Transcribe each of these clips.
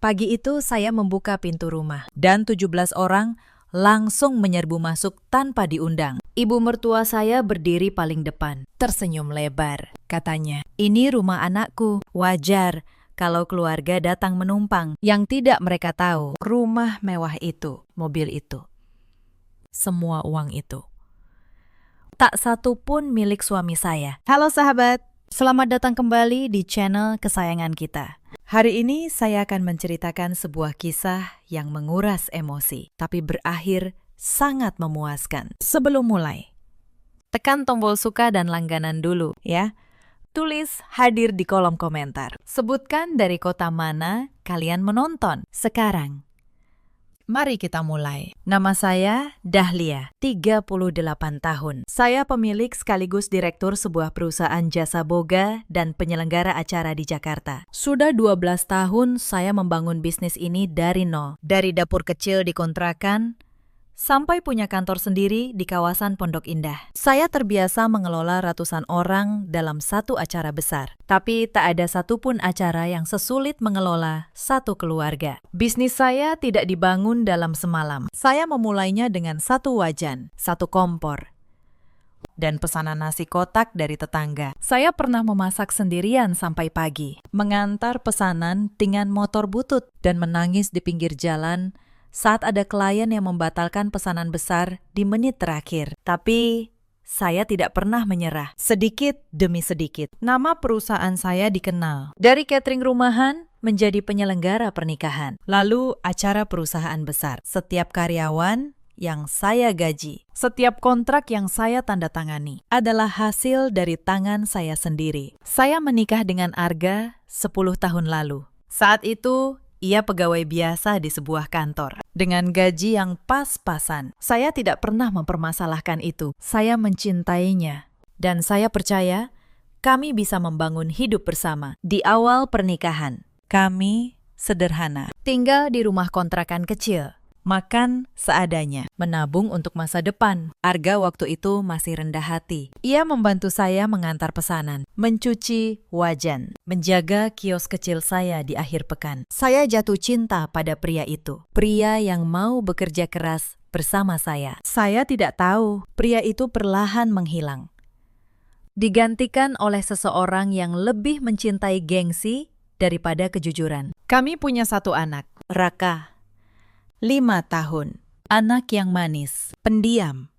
Pagi itu saya membuka pintu rumah dan 17 orang langsung menyerbu masuk tanpa diundang. Ibu mertua saya berdiri paling depan, tersenyum lebar. Katanya, "Ini rumah anakku, wajar kalau keluarga datang menumpang." Yang tidak mereka tahu, rumah mewah itu, mobil itu, semua uang itu, tak satu pun milik suami saya. Halo sahabat, selamat datang kembali di channel kesayangan kita. Hari ini saya akan menceritakan sebuah kisah yang menguras emosi, tapi berakhir sangat memuaskan. Sebelum mulai, tekan tombol suka dan langganan dulu ya. Tulis hadir di kolom komentar. Sebutkan dari kota mana kalian menonton sekarang. Mari kita mulai. Nama saya Dahlia, 38 tahun. Saya pemilik sekaligus direktur sebuah perusahaan jasa boga dan penyelenggara acara di Jakarta. Sudah 12 tahun saya membangun bisnis ini dari nol. Dari dapur kecil di kontrakan, sampai punya kantor sendiri di kawasan Pondok Indah. Saya terbiasa mengelola ratusan orang dalam satu acara besar. Tapi tak ada satupun acara yang sesulit mengelola satu keluarga. Bisnis saya tidak dibangun dalam semalam. Saya memulainya dengan satu wajan, satu kompor, dan pesanan nasi kotak dari tetangga. Saya pernah memasak sendirian sampai pagi, mengantar pesanan dengan motor butut, dan menangis di pinggir jalan saat ada klien yang membatalkan pesanan besar di menit terakhir. Tapi saya tidak pernah menyerah, sedikit demi sedikit. Nama perusahaan saya dikenal. Dari catering rumahan menjadi penyelenggara pernikahan. Lalu acara perusahaan besar. Setiap karyawan yang saya gaji, setiap kontrak yang saya tanda tangani adalah hasil dari tangan saya sendiri. Saya menikah dengan Arga 10 tahun lalu. Saat itu, ia pegawai biasa di sebuah kantor, dengan gaji yang pas-pasan. Saya tidak pernah mempermasalahkan itu. Saya mencintainya, dan saya percaya kami bisa membangun hidup bersama. Di awal pernikahan, kami sederhana. Tinggal di rumah kontrakan kecil, makan seadanya, menabung untuk masa depan. Arga waktu itu masih rendah hati. Ia membantu saya mengantar pesanan, mencuci wajan, menjaga kios kecil saya di akhir pekan. Saya jatuh cinta pada pria itu. Pria yang mau bekerja keras bersama saya. Saya tidak tahu, pria itu perlahan menghilang, digantikan oleh seseorang yang lebih mencintai gengsi daripada kejujuran. Kami punya satu anak, Raka, 5 tahun. Anak yang manis, pendiam,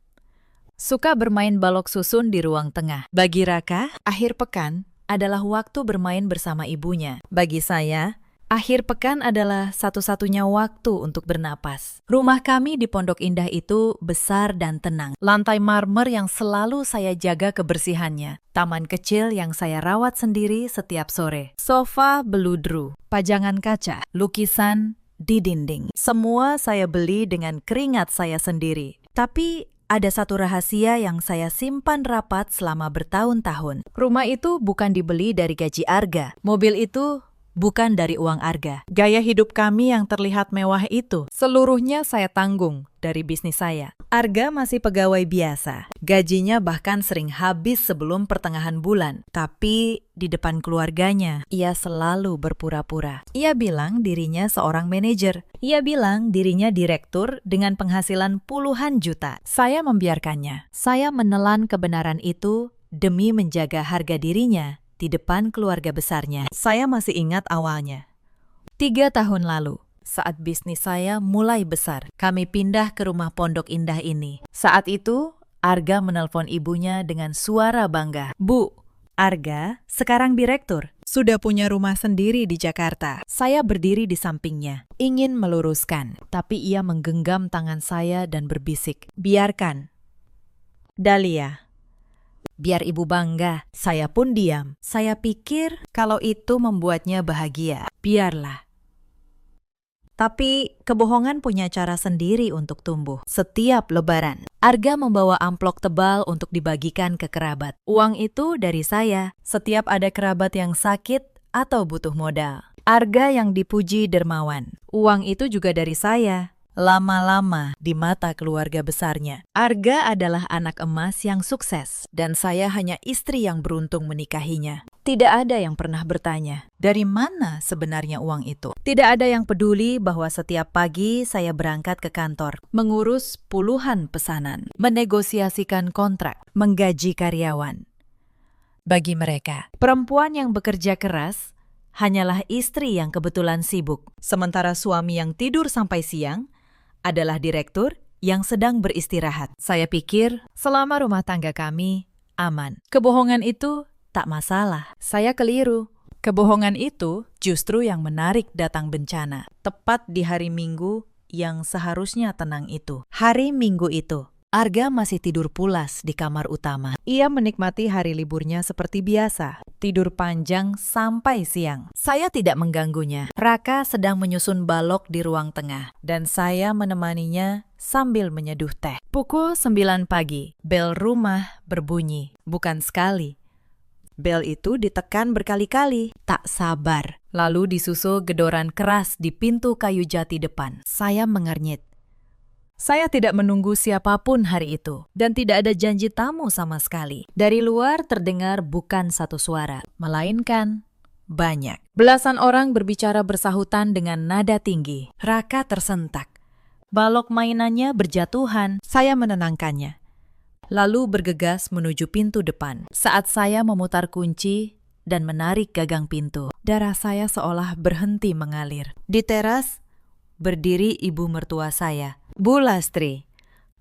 suka bermain balok susun di ruang tengah. Bagi Raka, akhir pekan adalah waktu bermain bersama ibunya. Bagi saya, akhir pekan adalah satu-satunya waktu untuk bernapas. Rumah kami di Pondok Indah itu besar dan tenang. Lantai marmer yang selalu saya jaga kebersihannya. Taman kecil yang saya rawat sendiri setiap sore. Sofa beludru, pajangan kaca, lukisan di dinding. Semua saya beli dengan keringat saya sendiri. Tapi ada satu rahasia yang saya simpan rapat selama bertahun-tahun. Rumah itu bukan dibeli dari gaji Arga. Mobil itu bukan dari uang Arga. Gaya hidup kami yang terlihat mewah itu, seluruhnya saya tanggung dari bisnis saya. Arga masih pegawai biasa. Gajinya bahkan sering habis sebelum pertengahan bulan. Tapi di depan keluarganya, ia selalu berpura-pura. Ia bilang dirinya seorang manajer. Ia bilang dirinya direktur dengan penghasilan puluhan juta. Saya membiarkannya. Saya menelan kebenaran itu demi menjaga harga dirinya di depan keluarga besarnya. Saya masih ingat awalnya. 3 tahun lalu, saat bisnis saya mulai besar, kami pindah ke rumah Pondok Indah ini. Saat itu, Arga menelpon ibunya dengan suara bangga. "Bu, Arga sekarang direktur, sudah punya rumah sendiri di Jakarta." Saya berdiri di sampingnya, ingin meluruskan, tapi ia menggenggam tangan saya dan berbisik, "Biarkan, Dahlia. Biar ibu bangga." Saya pun diam. Saya pikir kalau itu membuatnya bahagia, biarlah. Tapi kebohongan punya cara sendiri untuk tumbuh. Setiap lebaran, Arga membawa amplop tebal untuk dibagikan ke kerabat. Uang itu dari saya. Setiap ada kerabat yang sakit atau butuh modal, Arga yang dipuji dermawan. Uang itu juga dari saya. lama-lama di mata keluarga besarnya. Arga adalah anak emas yang sukses, dan saya hanya istri yang beruntung menikahinya. Tidak ada yang pernah bertanya, dari mana sebenarnya uang itu? Tidak ada yang peduli bahwa setiap pagi saya berangkat ke kantor, mengurus puluhan pesanan, menegosiasikan kontrak, menggaji karyawan. Bagi mereka, perempuan yang bekerja keras hanyalah istri yang kebetulan sibuk, sementara suami yang tidur sampai siang adalah direktur yang sedang beristirahat. Saya pikir selama rumah tangga kami aman. Kebohongan itu tak masalah. Saya keliru. Kebohongan itu justru yang menarik datang bencana. Tepat di hari Minggu yang seharusnya tenang itu. Hari Minggu itu, Arga masih tidur pulas di kamar utama. Ia menikmati hari liburnya seperti biasa. Tidur panjang sampai siang. Saya tidak mengganggunya. Raka sedang menyusun balok di ruang tengah. Dan saya menemaninya sambil menyeduh teh. Pukul 9 pagi, bel rumah berbunyi. Bukan sekali. Bel itu ditekan berkali-kali. Tak sabar. Lalu disusul gedoran keras di pintu kayu jati depan. Saya mengernyit. Saya tidak menunggu siapapun hari itu, dan tidak ada janji tamu sama sekali. Dari luar terdengar bukan satu suara, melainkan banyak. Belasan orang berbicara bersahutan dengan nada tinggi. Raka tersentak. Balok mainannya berjatuhan. Saya menenangkannya. Lalu bergegas menuju pintu depan. Saat saya memutar kunci dan menarik gagang pintu, darah saya seolah berhenti mengalir. Di teras, berdiri ibu mertua saya, Bu Lastri,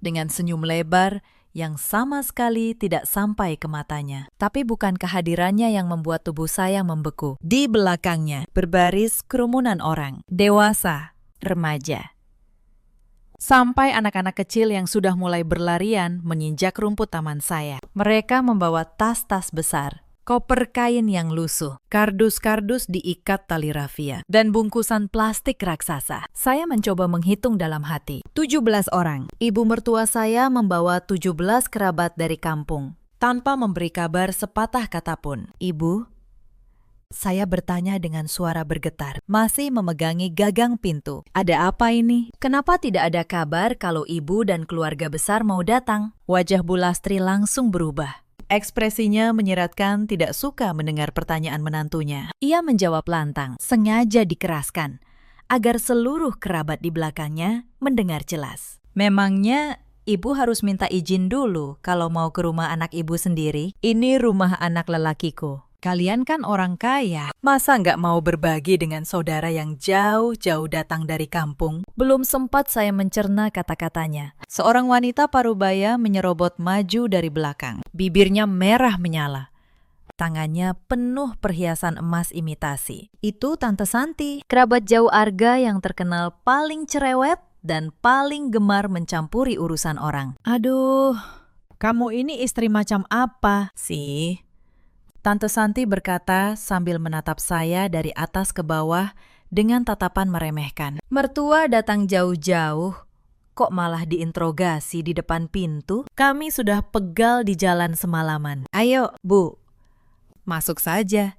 dengan senyum lebar yang sama sekali tidak sampai ke matanya. Tapi bukan kehadirannya yang membuat tubuh saya membeku. Di belakangnya berbaris kerumunan orang, dewasa, remaja, sampai anak-anak kecil yang sudah mulai berlarian menginjak rumput taman saya. Mereka membawa tas-tas besar, koper kain yang lusuh, kardus-kardus diikat tali rafia, dan bungkusan plastik raksasa. Saya mencoba menghitung dalam hati. 17 orang. Ibu mertua saya membawa 17 kerabat dari kampung, tanpa memberi kabar sepatah kata pun. Ibu, saya bertanya dengan suara bergetar, masih memegangi gagang pintu. Ada apa ini? Kenapa tidak ada kabar kalau ibu dan keluarga besar mau datang? Wajah Bu Lastri langsung berubah. Ekspresinya menyiratkan tidak suka mendengar pertanyaan menantunya. Ia menjawab lantang, sengaja dikeraskan, agar seluruh kerabat di belakangnya mendengar jelas. Memangnya ibu harus minta izin dulu kalau mau ke rumah anak ibu sendiri? Ini rumah anak lelakiku. Kalian kan orang kaya, masa nggak mau berbagi dengan saudara yang jauh-jauh datang dari kampung? Belum sempat saya mencerna kata-katanya. Seorang wanita parubaya menyerobot maju dari belakang. Bibirnya merah menyala. Tangannya penuh perhiasan emas imitasi. Itu Tante Santi, kerabat jauh Arga yang terkenal paling cerewet dan paling gemar mencampuri urusan orang. Aduh, kamu ini istri macam apa sih? Tante Santi berkata sambil menatap saya dari atas ke bawah dengan tatapan meremehkan. Mertua datang jauh-jauh, kok malah diinterogasi di depan pintu? Kami sudah pegal di jalan semalaman. Ayo, Bu, masuk saja.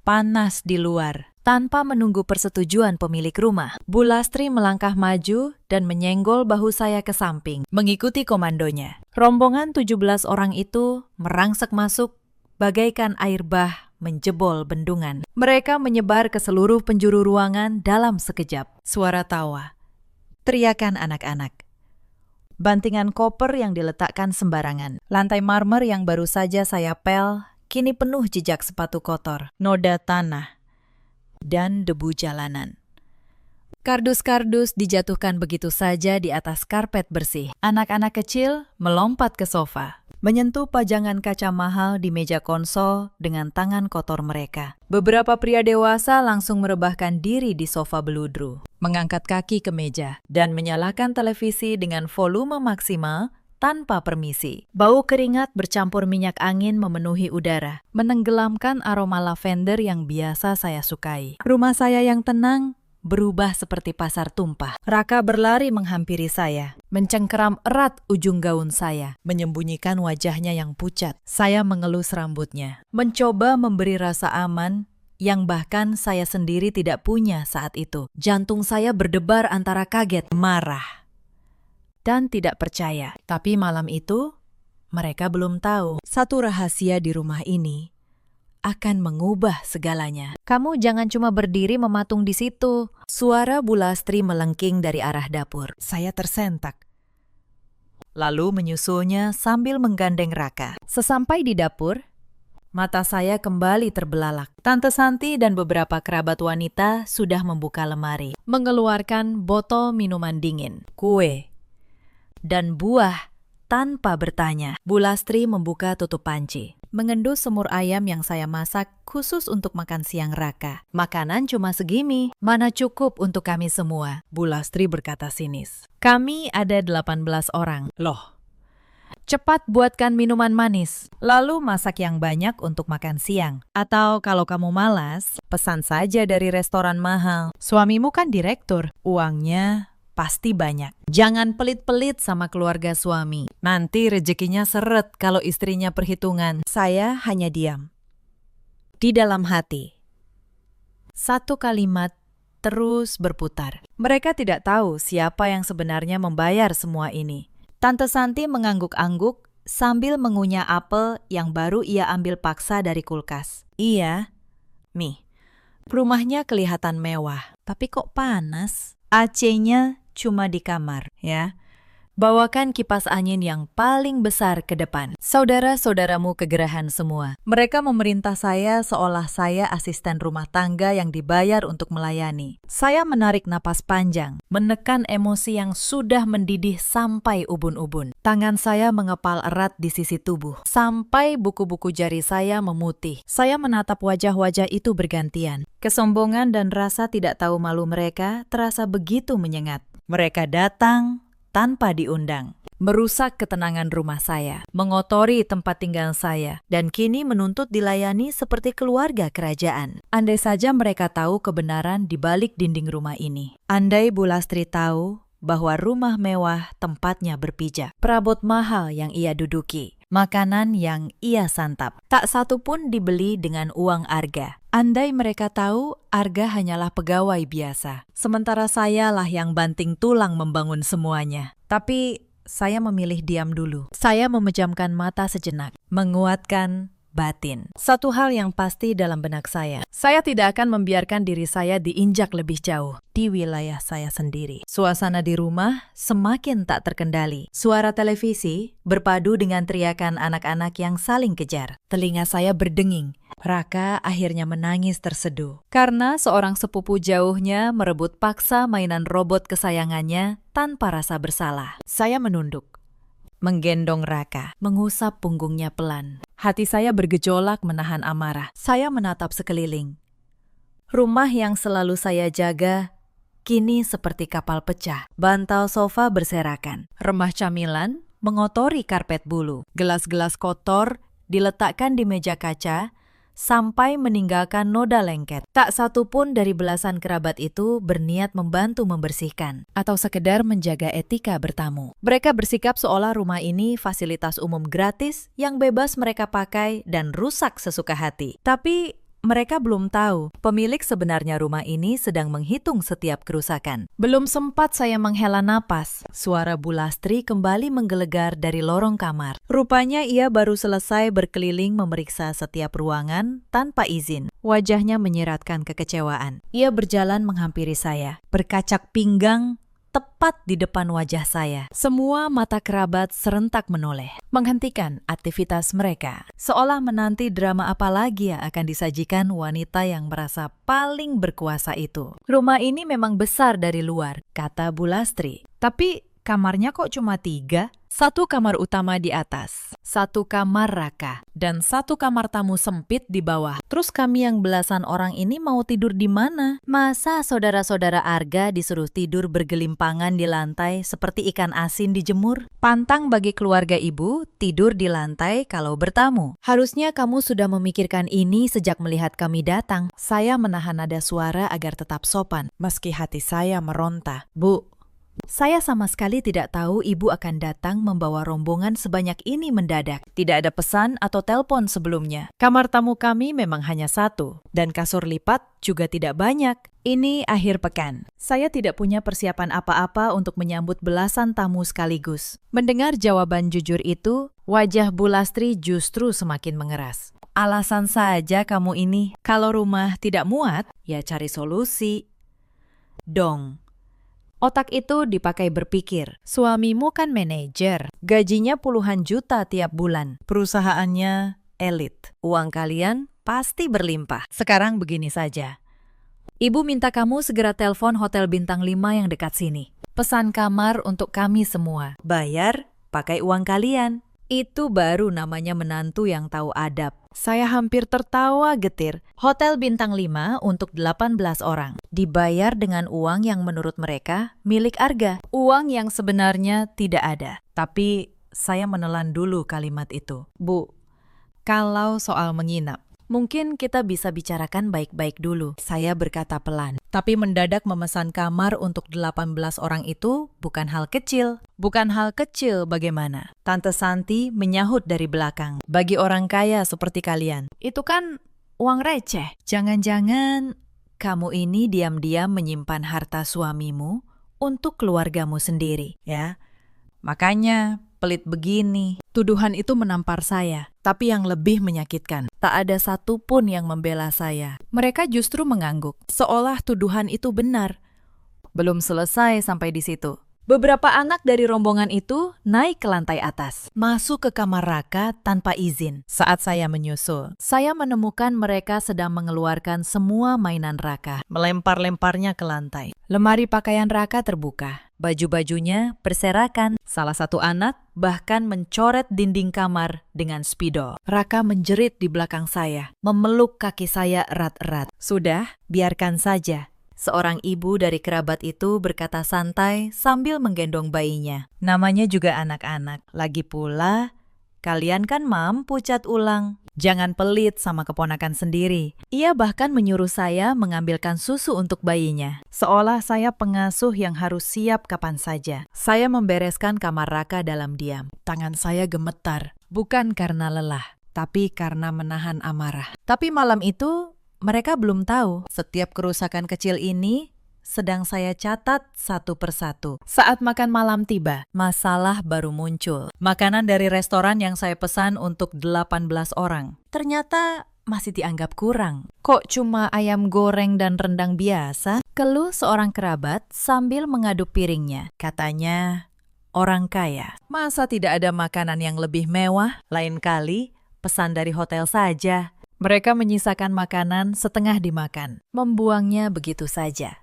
Panas di luar. Tanpa menunggu persetujuan pemilik rumah, Bu Lastri melangkah maju dan menyenggol bahu saya ke samping, mengikuti komandonya. Rombongan 17 orang itu merangsek masuk bagaikan air bah menjebol bendungan. Mereka menyebar ke seluruh penjuru ruangan dalam sekejap. Suara tawa, teriakan anak-anak, bantingan koper yang diletakkan sembarangan. Lantai marmer yang baru saja saya pel kini penuh jejak sepatu kotor, noda tanah, dan debu jalanan. Kardus-kardus dijatuhkan begitu saja di atas karpet bersih. Anak-anak kecil melompat ke sofa, menyentuh pajangan kaca mahal di meja konsol dengan tangan kotor mereka. Beberapa pria dewasa langsung merebahkan diri di sofa beludru, mengangkat kaki ke meja, dan menyalakan televisi dengan volume maksimal tanpa permisi. Bau keringat bercampur minyak angin memenuhi udara, menenggelamkan aroma lavender yang biasa saya sukai. Rumah saya yang tenang berubah seperti pasar tumpah. Raka berlari menghampiri saya, mencengkeram erat ujung gaun saya, menyembunyikan wajahnya yang pucat. Saya mengelus rambutnya, mencoba memberi rasa aman yang bahkan saya sendiri tidak punya saat itu. Jantung saya berdebar antara kaget, marah, dan tidak percaya. Tapi malam itu, mereka belum tahu satu rahasia di rumah ini akan mengubah segalanya. Kamu jangan cuma berdiri mematung di situ. Suara Bu Lastri melengking dari arah dapur. Saya tersentak. Lalu menyusulnya sambil menggandeng Raka. Sesampai di dapur, mata saya kembali terbelalak. Tante Santi dan beberapa kerabat wanita sudah membuka lemari, mengeluarkan botol minuman dingin, kue, dan buah tanpa bertanya. Bu Lastri membuka tutup panci, mengendus semur ayam yang saya masak khusus untuk makan siang Raka. Makanan cuma segini, mana cukup untuk kami semua, Bu Lastri berkata sinis. Kami ada 18 orang. Loh, cepat buatkan minuman manis, lalu masak yang banyak untuk makan siang. Atau kalau kamu malas, pesan saja dari restoran mahal. Suamimu kan direktur, uangnya pasti banyak. Jangan pelit-pelit sama keluarga suami. Nanti rezekinya seret kalau istrinya perhitungan. Saya hanya diam. Di dalam hati, satu kalimat terus berputar. Mereka tidak tahu siapa yang sebenarnya membayar semua ini. Tante Santi mengangguk-angguk sambil mengunyah apel yang baru ia ambil paksa dari kulkas. Iya, Mi, rumahnya kelihatan mewah, tapi kok panas? AC-nya cuma di kamar, ya. Bawakan kipas angin yang paling besar ke depan. Saudara-saudaramu kegerahan semua. Mereka memerintah saya seolah saya asisten rumah tangga yang dibayar untuk melayani. Saya menarik napas panjang, menekan emosi yang sudah mendidih sampai ubun-ubun. Tangan saya mengepal erat di sisi tubuh, sampai buku-buku jari saya memutih. Saya menatap wajah-wajah itu bergantian. Kesombongan dan rasa tidak tahu malu mereka terasa begitu menyengat. Mereka datang tanpa diundang, merusak ketenangan rumah saya, mengotori tempat tinggal saya, dan kini menuntut dilayani seperti keluarga kerajaan. Andai saja mereka tahu kebenaran di balik dinding rumah ini. Andai Bu Lastri tahu bahwa rumah mewah tempatnya berpijak, perabot mahal yang ia duduki, makanan yang ia santap, tak satu pun dibeli dengan uang arga. Andai mereka tahu, Arga hanyalah pegawai biasa. Sementara sayalah yang banting tulang membangun semuanya. Tapi saya memilih diam dulu. Saya memejamkan mata sejenak, menguatkan batin. Satu hal yang pasti dalam benak saya tidak akan membiarkan diri saya diinjak lebih jauh di wilayah saya sendiri. Suasana di rumah semakin tak terkendali. Suara televisi berpadu dengan teriakan anak-anak yang saling kejar. Telinga saya berdenging. Raka akhirnya menangis terseduh karena seorang sepupu jauhnya merebut paksa mainan robot kesayangannya tanpa rasa bersalah. Saya menunduk, menggendong Raka, mengusap punggungnya pelan. Hati saya bergejolak menahan amarah. Saya menatap sekeliling. Rumah yang selalu saya jaga kini seperti kapal pecah. Bantal sofa berserakan. Remah camilan mengotori karpet bulu. Gelas-gelas kotor diletakkan di meja kaca sampai meninggalkan noda lengket. Tak satu pun dari belasan kerabat itu berniat membantu membersihkan atau sekedar menjaga etika bertamu. Mereka bersikap seolah rumah ini fasilitas umum gratis yang bebas mereka pakai dan rusak sesuka hati. Tapi mereka belum tahu pemilik sebenarnya rumah ini sedang menghitung setiap kerusakan. Belum sempat saya menghela napas, suara Bu Lastri kembali menggelegar dari lorong kamar. Rupanya ia baru selesai berkeliling memeriksa setiap ruangan tanpa izin. Wajahnya menyiratkan kekecewaan. Ia berjalan menghampiri saya, berkacak pinggang tepat di depan wajah saya. Semua mata kerabat serentak menoleh, menghentikan aktivitas mereka, seolah menanti drama apa lagi yang akan disajikan wanita yang merasa paling berkuasa itu. Rumah ini memang besar dari luar, kata Bu Lastri. Tapi kamarnya kok cuma 3? Satu kamar utama di atas, satu kamar Raka, dan satu kamar tamu sempit di bawah. Terus kami yang belasan orang ini mau tidur di mana? Masa saudara-saudara Arga disuruh tidur bergelimpangan di lantai seperti ikan asin dijemur? Pantang bagi keluarga ibu tidur di lantai kalau bertamu. Harusnya kamu sudah memikirkan ini sejak melihat kami datang. Saya menahan nada suara agar tetap sopan, meski hati saya meronta. Bu, Saya sama sekali tidak tahu ibu akan datang membawa rombongan sebanyak ini mendadak. Tidak ada pesan atau telepon sebelumnya. Kamar tamu kami memang hanya satu, dan kasur lipat juga tidak banyak. Ini akhir pekan. Saya tidak punya persiapan apa-apa untuk menyambut belasan tamu sekaligus. Mendengar jawaban jujur itu, wajah Bu Lastri justru semakin mengeras. Alasan saja kamu ini. Kalau rumah tidak muat, ya cari solusi. Dong. Otak itu dipakai berpikir, suamimu kan manajer, gajinya puluhan juta tiap bulan, perusahaannya elit, uang kalian pasti berlimpah. Sekarang begini saja. Ibu minta kamu segera telepon hotel bintang 5 yang dekat sini. Pesan kamar untuk kami semua. Bayar pakai uang kalian. Itu baru namanya menantu yang tahu adab. Saya hampir tertawa getir. Hotel bintang 5 untuk 18 orang. Dibayar dengan uang yang menurut mereka milik Arga. Uang yang sebenarnya tidak ada. Tapi saya menelan dulu kalimat itu. Bu, kalau soal menginap, mungkin kita bisa bicarakan baik-baik dulu. Saya berkata pelan. Tapi mendadak memesan kamar untuk 18 orang itu bukan hal kecil. Bukan hal kecil bagaimana? Tante Santi menyahut dari belakang. Bagi orang kaya seperti kalian, itu kan uang receh. Jangan-jangan kamu ini diam-diam menyimpan harta suamimu untuk keluargamu sendiri, ya? Makanya pelit begini. Tuduhan itu menampar saya. Tapi yang lebih menyakitkan, tak ada satupun yang membela saya. Mereka justru mengangguk, seolah tuduhan itu benar. Belum selesai sampai di situ. Beberapa anak dari rombongan itu naik ke lantai atas, masuk ke kamar Raka tanpa izin. Saat saya menyusul, saya menemukan mereka sedang mengeluarkan semua mainan Raka, melempar-lemparnya ke lantai. Lemari pakaian Raka terbuka, baju-bajunya berserakan. Salah satu anak bahkan mencoret dinding kamar dengan spidol. Raka menjerit di belakang saya, memeluk kaki saya erat-erat. Sudah, biarkan saja. Seorang ibu dari kerabat itu berkata santai sambil menggendong bayinya. Namanya juga anak-anak. Lagi pula, kalian kan mampu cat ulang. Jangan pelit sama keponakan sendiri. Ia bahkan menyuruh saya mengambilkan susu untuk bayinya. Seolah saya pengasuh yang harus siap kapan saja. Saya membereskan kamar Raka dalam diam. Tangan saya gemetar. Bukan karena lelah, tapi karena menahan amarah. Tapi malam itu, mereka belum tahu setiap kerusakan kecil ini sedang saya catat satu persatu. Saat makan malam tiba, masalah baru muncul. Makanan dari restoran yang saya pesan untuk 18 orang ternyata masih dianggap kurang. Kok cuma ayam goreng dan rendang biasa? Keluh seorang kerabat sambil mengaduk piringnya. Katanya, orang kaya. Masa tidak ada makanan yang lebih mewah? Lain kali, pesan dari hotel saja. Mereka menyisakan makanan setengah dimakan, membuangnya begitu saja.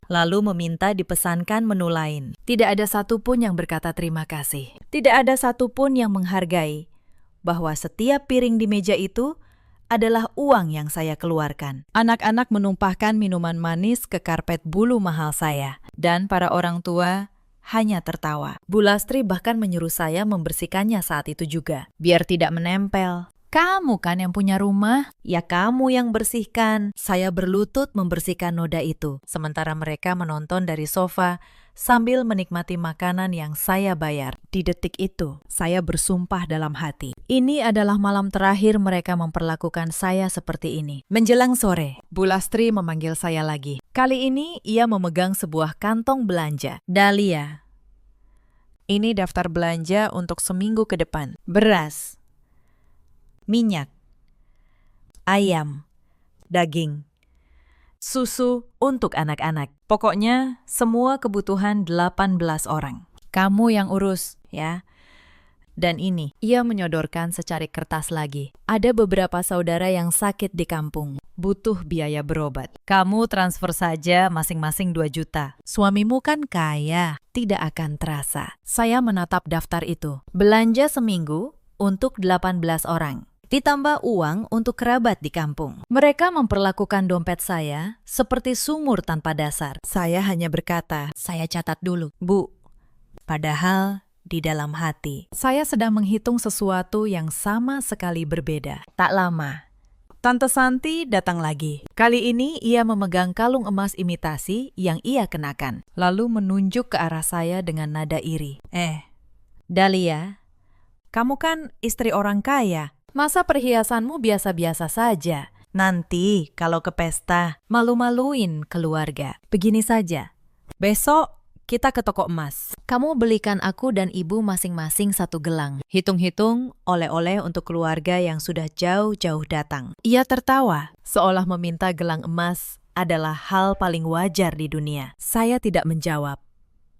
Lalu meminta dipesankan menu lain. Tidak ada satupun yang berkata terima kasih. Tidak ada satupun yang menghargai bahwa setiap piring di meja itu adalah uang yang saya keluarkan. Anak-anak menumpahkan minuman manis ke karpet bulu mahal saya. Dan para orang tua hanya tertawa. Bu Lastri bahkan menyuruh saya membersihkannya saat itu juga, biar tidak menempel. Kamu kan yang punya rumah, ya kamu yang bersihkan. Saya berlutut membersihkan noda itu, sementara mereka menonton dari sofa sambil menikmati makanan yang saya bayar. Di detik itu, saya bersumpah dalam hati. Ini adalah malam terakhir mereka memperlakukan saya seperti ini. Menjelang sore, Bu Lastri memanggil saya lagi. Kali ini ia memegang sebuah kantong belanja. Dahlia, ini daftar belanja untuk seminggu ke depan. Beras, minyak, ayam, daging, susu untuk anak-anak. Pokoknya semua kebutuhan 18 orang. Kamu yang urus, ya. Dan ini, ia menyodorkan secari kertas lagi. Ada beberapa saudara yang sakit di kampung, butuh biaya berobat. Kamu transfer saja masing-masing 2 juta. Suamimu kan kaya, tidak akan terasa. Saya menatap daftar itu. Belanja seminggu untuk 18 orang. Ditambah uang untuk kerabat di kampung. Mereka memperlakukan dompet saya seperti sumur tanpa dasar. Saya hanya berkata, saya catat dulu, Bu. Padahal di dalam hati, saya sedang menghitung sesuatu yang sama sekali berbeda. Tak lama, Tante Santi datang lagi. Kali ini ia memegang kalung emas imitasi yang ia kenakan, lalu menunjuk ke arah saya dengan nada iri. Dahlia, kamu kan istri orang kaya. Masa perhiasanmu biasa-biasa saja? Nanti kalau ke pesta, malu-maluin keluarga. Begini saja, besok kita ke toko emas. Kamu belikan aku dan ibu masing-masing 1 gelang. Hitung-hitung oleh-oleh untuk keluarga yang sudah jauh-jauh datang. Ia tertawa, seolah meminta gelang emas adalah hal paling wajar di dunia. Saya tidak menjawab.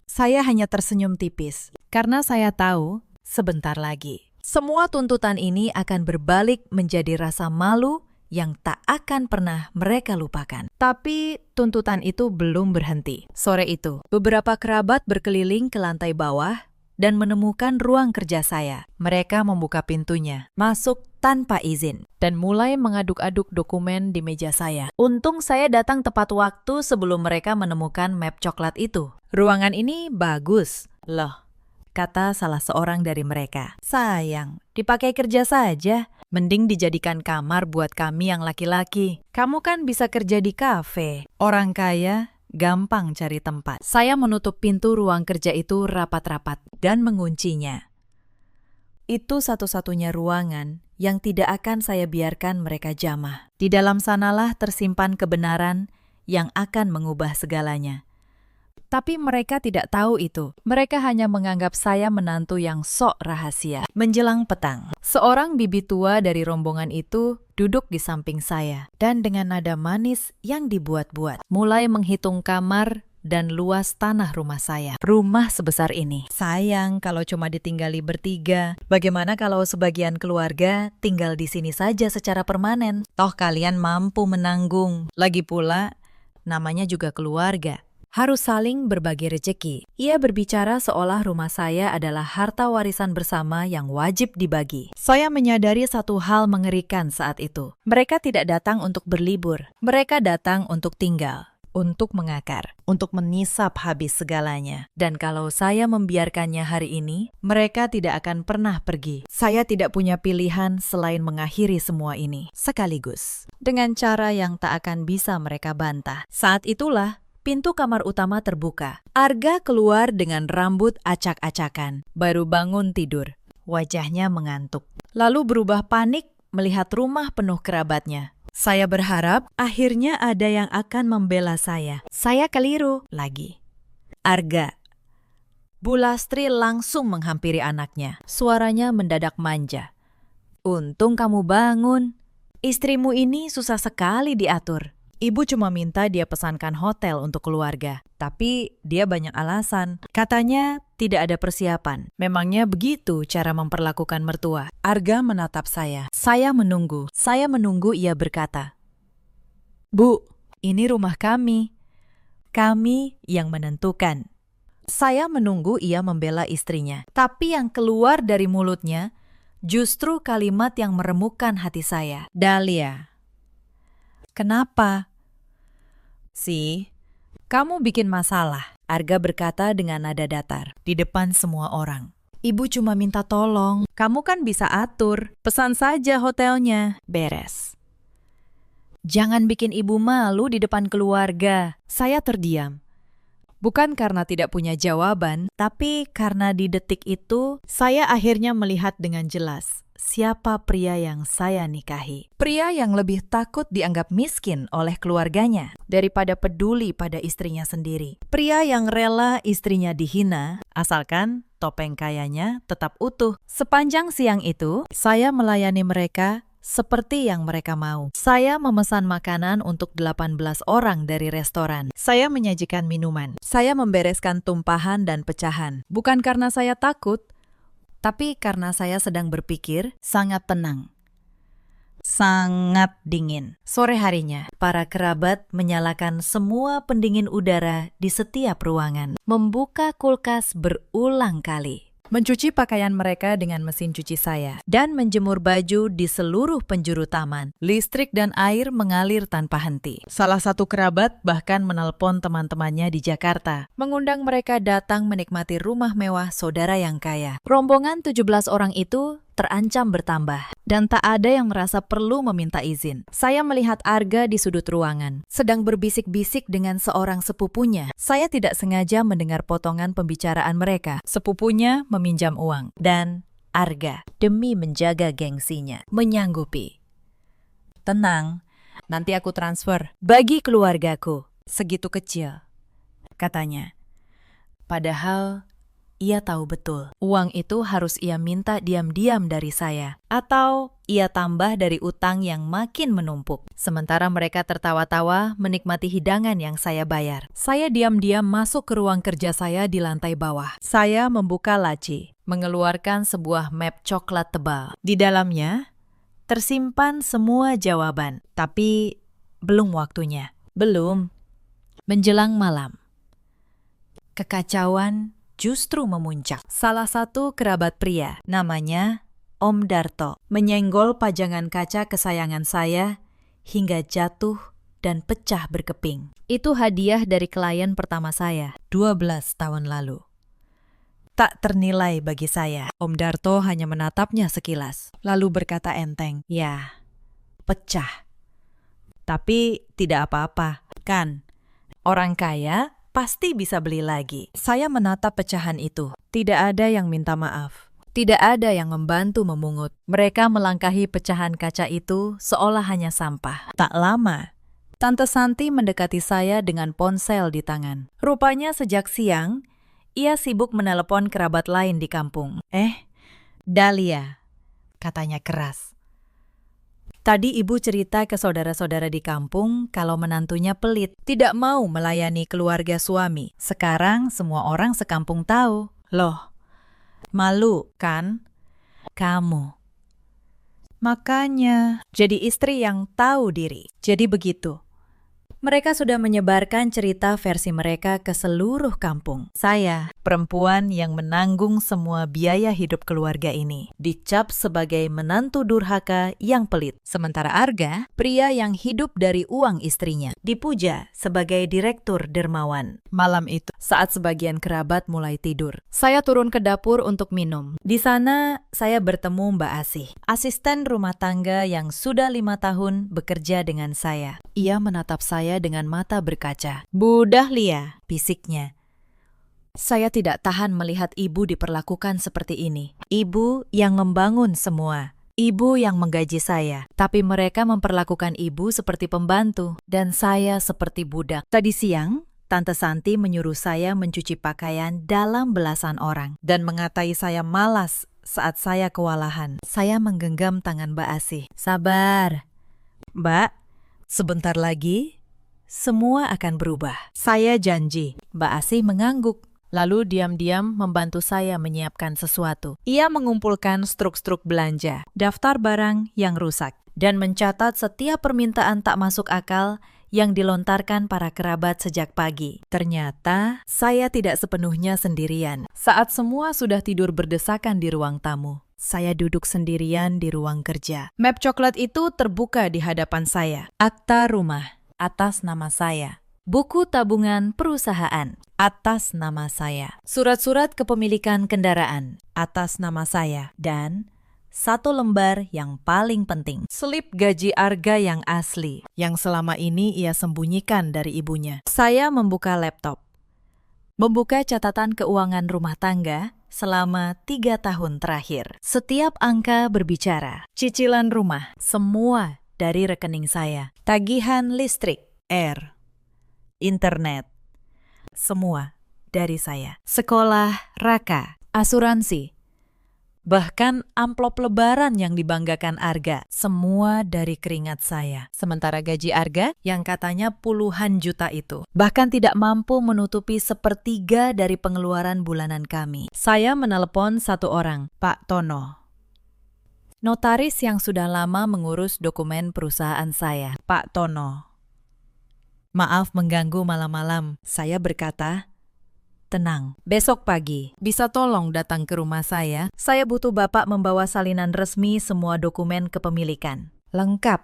Saya hanya tersenyum tipis, karena saya tahu sebentar lagi semua tuntutan ini akan berbalik menjadi rasa malu yang tak akan pernah mereka lupakan. Tapi tuntutan itu belum berhenti. Sore itu, beberapa kerabat berkeliling ke lantai bawah dan menemukan ruang kerja saya. Mereka membuka pintunya, masuk tanpa izin, dan mulai mengaduk-aduk dokumen di meja saya. Untung saya datang tepat waktu sebelum mereka menemukan map coklat itu. Ruangan ini bagus, loh, kata salah seorang dari mereka. Sayang, dipakai kerja saja. Mending dijadikan kamar buat kami yang laki-laki. Kamu kan bisa kerja di kafe. Orang kaya gampang cari tempat. Saya menutup pintu ruang kerja itu rapat-rapat dan menguncinya. Itu satu-satunya ruangan yang tidak akan saya biarkan mereka jamah. Di dalam sanalah tersimpan kebenaran yang akan mengubah segalanya. Tapi mereka tidak tahu itu. Mereka hanya menganggap saya menantu yang sok rahasia. Menjelang petang, seorang bibi tua dari rombongan itu duduk di samping saya dan dengan nada manis yang dibuat-buat mulai menghitung kamar dan luas tanah rumah saya. Rumah sebesar ini. Sayang kalau cuma ditinggali bertiga. Bagaimana kalau sebagian keluarga tinggal di sini saja secara permanen? Toh kalian mampu menanggung. Lagi pula, namanya juga keluarga. Harus saling berbagi rejeki. Ia berbicara seolah rumah saya adalah harta warisan bersama yang wajib dibagi. Saya menyadari satu hal mengerikan saat itu. Mereka tidak datang untuk berlibur. Mereka datang untuk tinggal, untuk mengakar, untuk menisap habis segalanya. Dan kalau saya membiarkannya hari ini, mereka tidak akan pernah pergi. Saya tidak punya pilihan selain mengakhiri semua ini sekaligus, dengan cara yang tak akan bisa mereka bantah. Saat itulah pintu kamar utama terbuka. Arga keluar dengan rambut acak-acakan. Baru bangun tidur. Wajahnya mengantuk. Lalu berubah panik melihat rumah penuh kerabatnya. Saya berharap akhirnya ada yang akan membela saya. Saya keliru lagi. Arga. Bu Lastri langsung menghampiri anaknya. Suaranya mendadak manja. Untung kamu bangun. Istrimu ini susah sekali diatur. Ibu cuma minta dia pesankan hotel untuk keluarga. Tapi dia banyak alasan. Katanya tidak ada persiapan. Memangnya begitu cara memperlakukan mertua? Arga menatap saya. Saya menunggu. Saya menunggu ia berkata, Bu, ini rumah kami. Kami yang menentukan. Saya menunggu ia membela istrinya. Tapi yang keluar dari mulutnya justru kalimat yang meremukkan hati saya. Dahlia, kenapa? Kamu bikin masalah, Arga berkata dengan nada datar, di depan semua orang. Ibu cuma minta tolong, kamu kan bisa atur, pesan saja hotelnya, beres. Jangan bikin ibu malu di depan keluarga. Saya terdiam. Bukan karena tidak punya jawaban, tapi karena di detik itu, saya akhirnya melihat dengan jelas siapa pria yang saya nikahi. Pria yang lebih takut dianggap miskin oleh keluarganya daripada peduli pada istrinya sendiri. Pria yang rela istrinya dihina, asalkan topeng kayanya tetap utuh. Sepanjang siang itu, saya melayani mereka seperti yang mereka mau. Saya memesan makanan untuk 18 orang dari restoran. Saya menyajikan minuman. Saya membereskan tumpahan dan pecahan. Bukan karena saya takut, tapi karena saya sedang berpikir sangat tenang. Sangat dingin. Sore harinya, para kerabat menyalakan semua pendingin udara di setiap ruangan. Membuka kulkas berulang kali. Mencuci pakaian mereka dengan mesin cuci saya. Dan menjemur baju di seluruh penjuru taman. Listrik dan air mengalir tanpa henti. Salah satu kerabat bahkan menelpon teman-temannya di Jakarta. Mengundang mereka datang menikmati rumah mewah saudara yang kaya. Rombongan 17 orang itu terancam bertambah, dan tak ada yang merasa perlu meminta izin. Saya melihat Arga di sudut ruangan, sedang berbisik-bisik dengan seorang sepupunya. Saya tidak sengaja mendengar potongan pembicaraan mereka. Sepupunya meminjam uang, dan Arga, demi menjaga gengsinya, menyanggupi. "Tenang, nanti aku transfer. Bagi keluargaku, segitu kecil," katanya. Padahal ia tahu betul, uang itu harus ia minta diam-diam dari saya, atau ia tambah dari utang yang makin menumpuk. Sementara mereka tertawa-tawa menikmati hidangan yang saya bayar. Saya diam-diam masuk ke ruang kerja saya di lantai bawah. Saya membuka laci, mengeluarkan sebuah map coklat tebal. Di dalamnya tersimpan semua jawaban, tapi belum waktunya. Belum. Menjelang malam, kekacauan justru memuncak. Salah satu kerabat pria, namanya Om Darto, menyenggol pajangan kaca kesayangan saya hingga jatuh dan pecah berkeping. Itu hadiah dari klien pertama saya, 12 tahun lalu. Tak ternilai bagi saya. Om Darto hanya menatapnya sekilas, lalu berkata enteng, "Ya, pecah. Tapi tidak apa-apa, kan? Orang kaya pasti bisa beli lagi." Saya menatap pecahan itu. Tidak ada yang minta maaf. Tidak ada yang membantu memungut. Mereka melangkahi pecahan kaca itu seolah hanya sampah. Tak lama, Tante Santi mendekati saya dengan ponsel di tangan. Rupanya sejak siang, ia sibuk menelepon kerabat lain di kampung. Dahlia," katanya keras. "Tadi ibu cerita ke saudara-saudara di kampung kalau menantunya pelit, tidak mau melayani keluarga suami. Sekarang semua orang sekampung tahu." "Loh, malu kan? Kamu. Makanya jadi istri yang tahu diri." Jadi begitu. Mereka sudah menyebarkan cerita versi mereka ke seluruh kampung. Saya, perempuan yang menanggung semua biaya hidup keluarga ini, dicap sebagai menantu durhaka yang pelit. Sementara Arga, pria yang hidup dari uang istrinya, dipuja sebagai direktur dermawan. Malam itu, saat sebagian kerabat mulai tidur, saya turun ke dapur untuk minum. Di sana, saya bertemu Mbak Asih, asisten rumah tangga yang sudah 5 tahun bekerja dengan saya. Ia menatap saya dengan mata berkaca. "Bu Dahlia," bisiknya. Saya tidak tahan melihat ibu diperlakukan seperti ini. Ibu yang membangun semua. Ibu yang menggaji saya. Tapi mereka memperlakukan ibu seperti pembantu. Dan saya seperti budak. Tadi siang, Tante Santi menyuruh saya mencuci pakaian dalam belasan orang. Dan mengatai saya malas saat saya kewalahan. Saya menggenggam tangan Mbak Asih. "Sabar, Mbak. Sebentar lagi, semua akan berubah. Saya janji." Mbak Asih mengangguk, lalu diam-diam membantu saya menyiapkan sesuatu. Ia mengumpulkan struk-struk belanja, daftar barang yang rusak, dan mencatat setiap permintaan tak masuk akal yang dilontarkan para kerabat sejak pagi. Ternyata, saya tidak sepenuhnya sendirian. Saat semua sudah tidur berdesakan di ruang tamu, saya duduk sendirian di ruang kerja. Map coklat itu terbuka di hadapan saya. Akta rumah, atas nama saya. Buku tabungan perusahaan, atas nama saya. Surat-surat kepemilikan kendaraan, atas nama saya. Dan satu lembar yang paling penting, slip gaji Arga yang asli, yang selama ini ia sembunyikan dari ibunya. Saya membuka laptop. Membuka catatan keuangan rumah tangga selama 3 tahun terakhir. Setiap angka berbicara. Cicilan rumah, semua dari rekening saya. Tagihan listrik, air, internet, semua dari saya. Sekolah, Raka, asuransi, bahkan amplop lebaran yang dibanggakan Arga, semua dari keringat saya. Sementara gaji Arga yang katanya puluhan juta itu bahkan tidak mampu menutupi sepertiga dari pengeluaran bulanan kami. Saya menelepon satu orang, Pak Tono, notaris yang sudah lama mengurus dokumen perusahaan saya. "Pak Tono, maaf mengganggu malam-malam." Saya berkata, "Tenang, besok pagi bisa tolong datang ke rumah saya? Saya butuh Bapak membawa salinan resmi semua dokumen kepemilikan. Lengkap.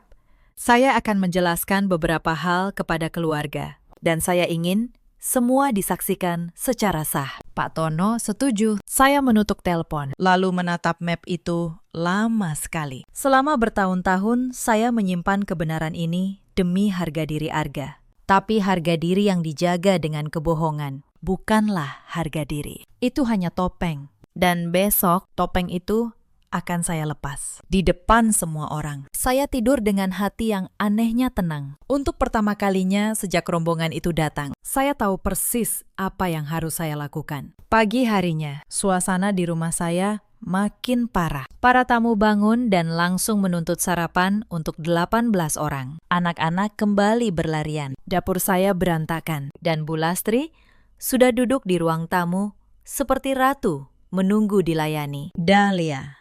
Saya akan menjelaskan beberapa hal kepada keluarga. Dan saya ingin semua disaksikan secara sah. Pak Tono setuju. Saya menutup telepon, lalu menatap map itu lama sekali. Selama bertahun-tahun, saya menyimpan kebenaran ini demi harga diri Arga. Tapi harga diri yang dijaga dengan kebohongan bukanlah harga diri. Itu hanya topeng. Dan besok, topeng itu akan saya lepas. Di depan semua orang. Saya tidur dengan hati yang anehnya tenang. Untuk pertama kalinya sejak rombongan itu datang, saya tahu persis apa yang harus saya lakukan. Pagi harinya, suasana di rumah saya makin parah. Para tamu bangun dan langsung menuntut sarapan untuk 18 orang. Anak-anak kembali berlarian. Dapur saya berantakan. Dan Bu Lastri sudah duduk di ruang tamu seperti ratu menunggu dilayani. Dahlia,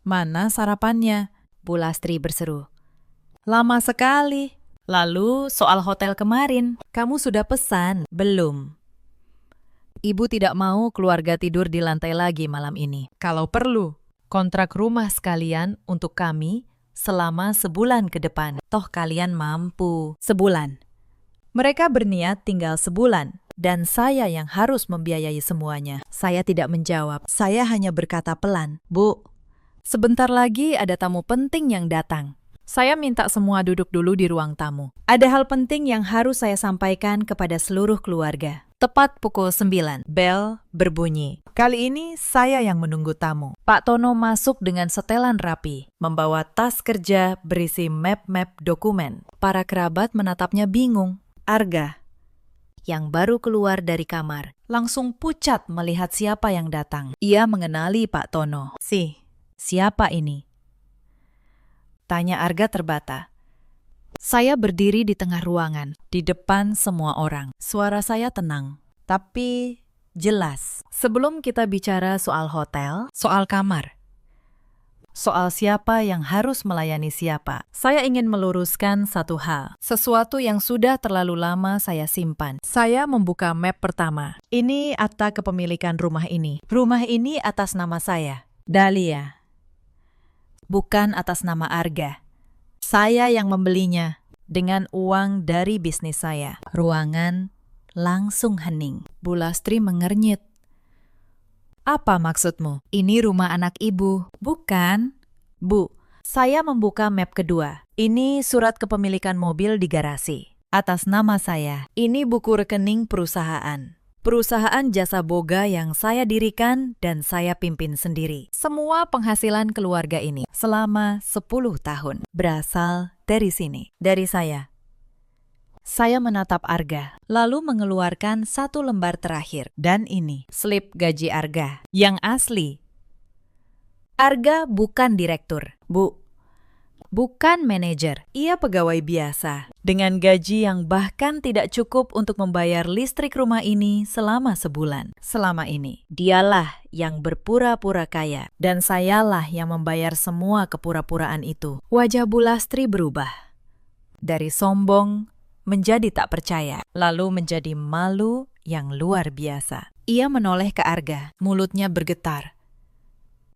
mana sarapannya? Bu Lastri berseru. Lama sekali. Lalu soal hotel kemarin, kamu sudah pesan? Belum. Ibu tidak mau keluarga tidur di lantai lagi malam ini. Kalau perlu, kontrak rumah sekalian untuk kami selama sebulan ke depan. Toh kalian mampu. Sebulan. Mereka berniat tinggal sebulan. Dan saya yang harus membiayai semuanya. Saya tidak menjawab. Saya hanya berkata pelan. Bu, sebentar lagi ada tamu penting yang datang. Saya minta semua duduk dulu di ruang tamu. Ada hal penting yang harus saya sampaikan kepada seluruh keluarga. Tepat pukul 9, bel berbunyi. Kali ini saya yang menunggu tamu. Pak Tono masuk dengan setelan rapi, membawa tas kerja berisi map-map dokumen. Para kerabat menatapnya bingung. Arga, yang baru keluar dari kamar, langsung pucat melihat siapa yang datang. Ia mengenali Pak Tono. Siapa ini? Tanya Arga terbata. Saya berdiri di tengah ruangan, di depan semua orang. Suara saya tenang, tapi jelas. Sebelum kita bicara soal hotel, soal kamar, soal siapa yang harus melayani siapa, saya ingin meluruskan satu hal. Sesuatu yang sudah terlalu lama saya simpan. Saya membuka map pertama. Ini akta kepemilikan rumah ini. Rumah ini atas nama saya, Dahlia. Bukan atas nama Arga. Saya yang membelinya dengan uang dari bisnis saya. Ruangan langsung hening. Bu Lastri mengernyit. Apa maksudmu? Ini rumah anak ibu. Bukan. Bu, saya membuka map kedua. Ini surat kepemilikan mobil di garasi. Atas nama saya. Ini buku rekening perusahaan. Perusahaan jasa boga yang saya dirikan dan saya pimpin sendiri. Semua penghasilan keluarga ini selama 10 tahun berasal dari sini, dari saya. Saya menatap Arga, lalu mengeluarkan satu lembar terakhir. Dan ini, slip gaji Arga, yang asli. Arga bukan direktur, Bu. Bukan manajer, ia pegawai biasa, dengan gaji yang bahkan tidak cukup untuk membayar listrik rumah ini selama sebulan. Selama ini, dialah yang berpura-pura kaya, dan sayalah yang membayar semua kepura-puraan itu. Wajah Bu Lastri berubah. Dari sombong menjadi tak percaya, lalu menjadi malu yang luar biasa. Ia menoleh ke Arga, mulutnya bergetar.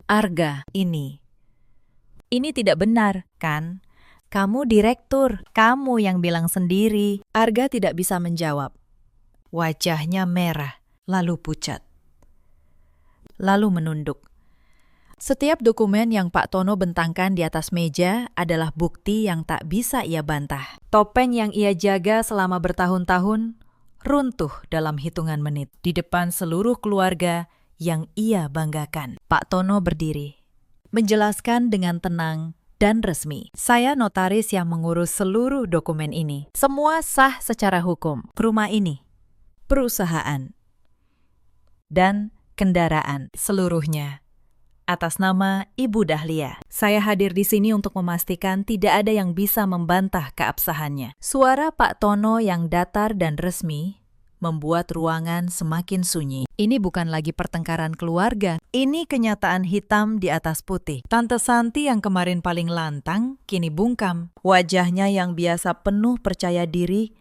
Arga, ini tidak benar, kan? Kamu direktur, kamu yang bilang sendiri. Arga tidak bisa menjawab. Wajahnya merah, lalu pucat. Lalu menunduk. Setiap dokumen yang Pak Tono bentangkan di atas meja adalah bukti yang tak bisa ia bantah. Topeng yang ia jaga selama bertahun-tahun runtuh dalam hitungan menit di depan seluruh keluarga yang ia banggakan. Pak Tono berdiri, menjelaskan dengan tenang dan resmi. Saya notaris yang mengurus seluruh dokumen ini. Semua sah secara hukum. Rumah ini, perusahaan, dan kendaraan seluruhnya atas nama Ibu Dahlia. Saya hadir di sini untuk memastikan tidak ada yang bisa membantah keabsahannya. Suara Pak Tono yang datar dan resmi membuat ruangan semakin sunyi. Ini bukan lagi pertengkaran keluarga. Ini kenyataan hitam di atas putih. Tante Santi yang kemarin paling lantang, kini bungkam. Wajahnya yang biasa penuh percaya diri,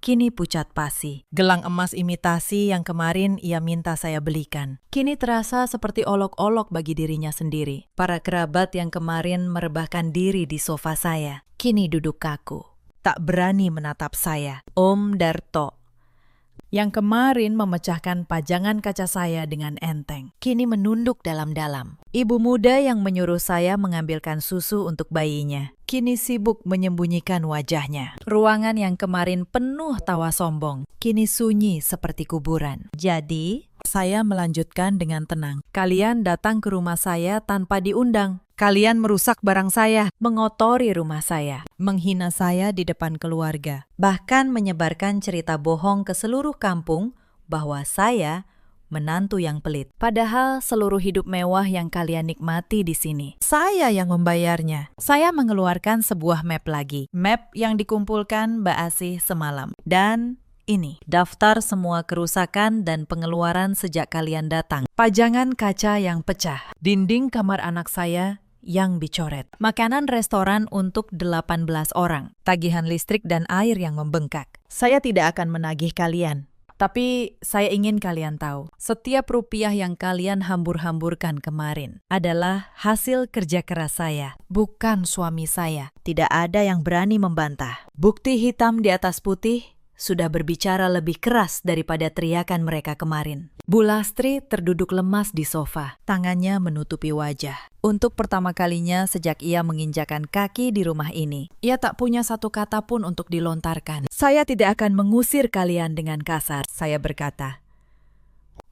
kini pucat pasi. Gelang emas imitasi yang kemarin ia minta saya belikan, kini terasa seperti olok-olok bagi dirinya sendiri. Para kerabat yang kemarin merebahkan diri di sofa saya, kini duduk kaku. Tak berani menatap saya. Om Darto, yang kemarin memecahkan pajangan kaca saya dengan enteng, kini menunduk dalam-dalam. Ibu muda yang menyuruh saya mengambilkan susu untuk bayinya, kini sibuk menyembunyikan wajahnya. Ruangan yang kemarin penuh tawa sombong, kini sunyi seperti kuburan. Jadi, saya melanjutkan dengan tenang. Kalian datang ke rumah saya tanpa diundang. Kalian merusak barang saya, mengotori rumah saya, menghina saya di depan keluarga, bahkan menyebarkan cerita bohong ke seluruh kampung bahwa saya menantu yang pelit. Padahal seluruh hidup mewah yang kalian nikmati di sini, saya yang membayarnya. Saya mengeluarkan sebuah map lagi, map yang dikumpulkan Mbak Asih semalam. Dan ini daftar semua kerusakan dan pengeluaran sejak kalian datang. Pajangan kaca yang pecah, dinding kamar anak saya yang dicoret, makanan restoran untuk 18 orang, tagihan listrik dan air yang membengkak. Saya tidak akan menagih kalian, tapi saya ingin kalian tahu, setiap rupiah yang kalian hambur-hamburkan kemarin adalah hasil kerja keras saya, bukan suami saya. Tidak ada yang berani membantah. Bukti hitam di atas putih sudah berbicara lebih keras daripada teriakan mereka kemarin. Bu Lastri terduduk lemas di sofa, tangannya menutupi wajah. Untuk pertama kalinya sejak ia menginjakan kaki di rumah ini, ia tak punya satu kata pun untuk dilontarkan. Saya tidak akan mengusir kalian dengan kasar, saya berkata.